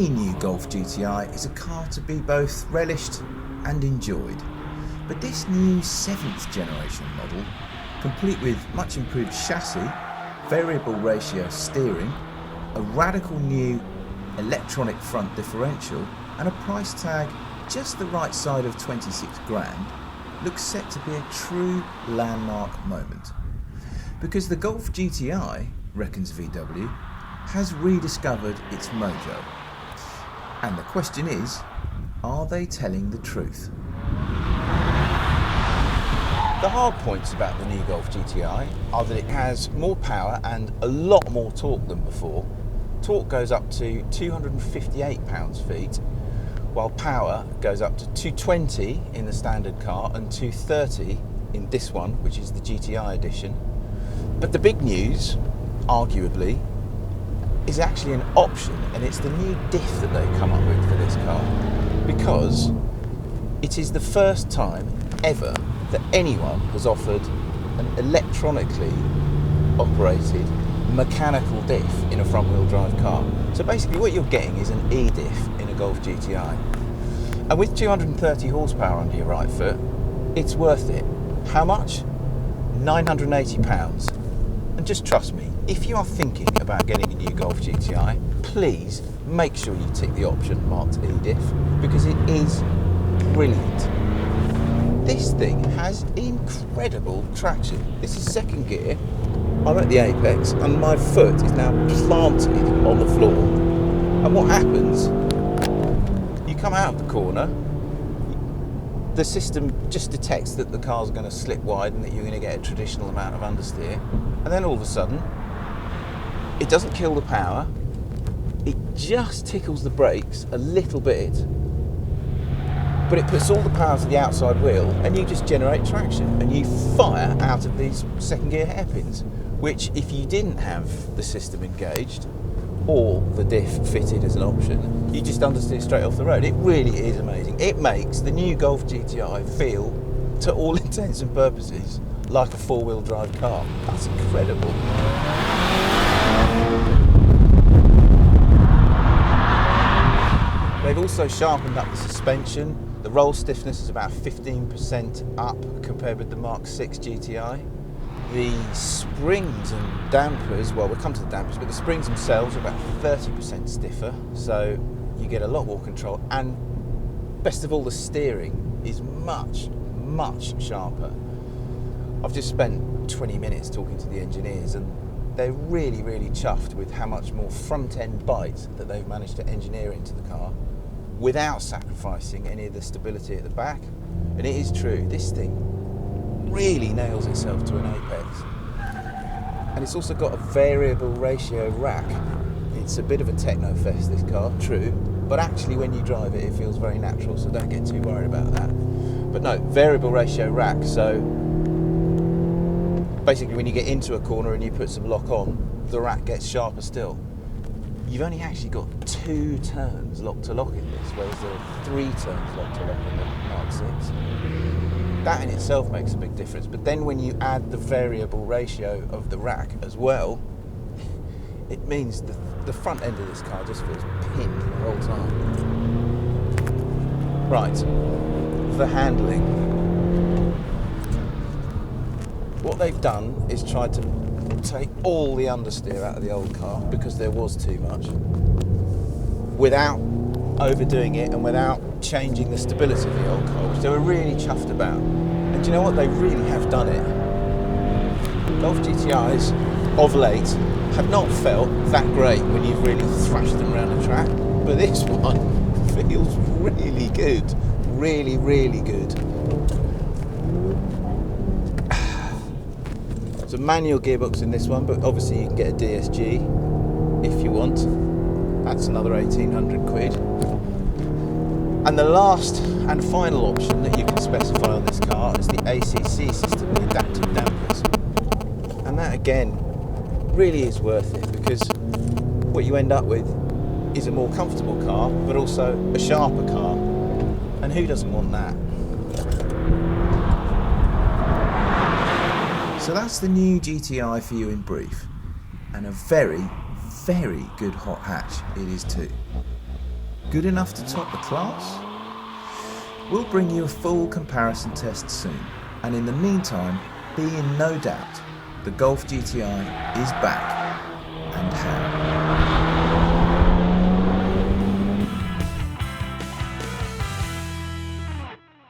Any new Golf GTI is a car to be both relished and enjoyed. But this new 7th generation model, complete with much improved chassis, variable ratio steering, a radical new electronic front differential and a price tag just the right side of 26 grand, looks set to be a true landmark moment. Because the Golf GTI, reckons VW, has rediscovered its mojo. And the question is, are they telling the truth? The hard points about the new Golf GTI are that it has more power and a lot more torque than before. Torque goes up to 258 pounds-feet, while power goes up to 220 in the standard car and 230 in this one, which is the GTI edition. But the big news, arguably, is actually an option, and it's the new diff that they've come up with for this car, because it is the first time ever that anyone has offered an electronically operated mechanical diff in a front-wheel drive car. So basically what you're getting is an E-Diff in a Golf GTI. And with 230 horsepower under your right foot, it's worth it. How much? £980. And just trust me, if you are thinking about getting a new Golf GTI, please make sure you tick the option marked E-Diff, because it is brilliant. This thing has incredible traction. This is second gear. I'm at the apex and my foot is now planted on the floor. And what happens, you come out of the corner, the system just detects that the car's going to slip wide and that you're going to get a traditional amount of understeer. And then all of a sudden, it doesn't kill the power, it just tickles the brakes a little bit, but it puts all the power to the outside wheel and you just generate traction and you fire out of these second gear hairpins, which if you didn't have the system engaged or the diff fitted as an option, you just understeer straight off the road. It really is amazing. It makes the new Golf GTI feel, to all intents and purposes, like a four-wheel drive car. That's incredible. They've also sharpened up the suspension. The roll stiffness is about 15% up compared with the Mark 6 GTI. The springs and dampers, well, we'll come to the dampers, but the springs themselves are about 30% stiffer, so you get a lot more control, and best of all, the steering is much, much sharper. I've just spent 20 minutes talking to the engineers, and they're really, really chuffed with how much more front-end bite that they've managed to engineer into the car without sacrificing any of the stability at the back. And it is true, this thing really nails itself to an apex. And it's also got a variable ratio rack. It's a bit of a techno fest, this car, true, but actually when you drive it, it feels very natural, so don't get too worried about that. But no, variable ratio rack, so basically when you get into a corner and you put some lock on, the rack gets sharper still. You've only actually got 2 turns lock to lock in this, whereas there are 3 turns lock to lock in the Mark 6. That in itself makes a big difference, but then when you add the variable ratio of the rack as well, it means the front end of this car just feels pinned the whole time. Right, the handling. What they've done is tried to take all the understeer out of the old car, because there was too much, without overdoing it and without changing the stability of the old car, which they were really chuffed about. And do you know what? They really have done it. Golf GTIs of late have not felt that great when you've really thrashed them around the track, but this one feels really good. Really, really good. It's a manual gearbox in this one, but obviously you can get a DSG if you want. That's another 1,800 quid. And the last and final option that you can specify on this car is the ACC system, the adaptive dampers. And that again really is worth it, because what you end up with is a more comfortable car, but also a sharper car. And who doesn't want that? So that's the new GTI for you in brief, and a very, very good hot hatch it is too. good enough to top the class? We'll bring you a full comparison test soon, and in the meantime, be in no doubt, the Golf GTI is back.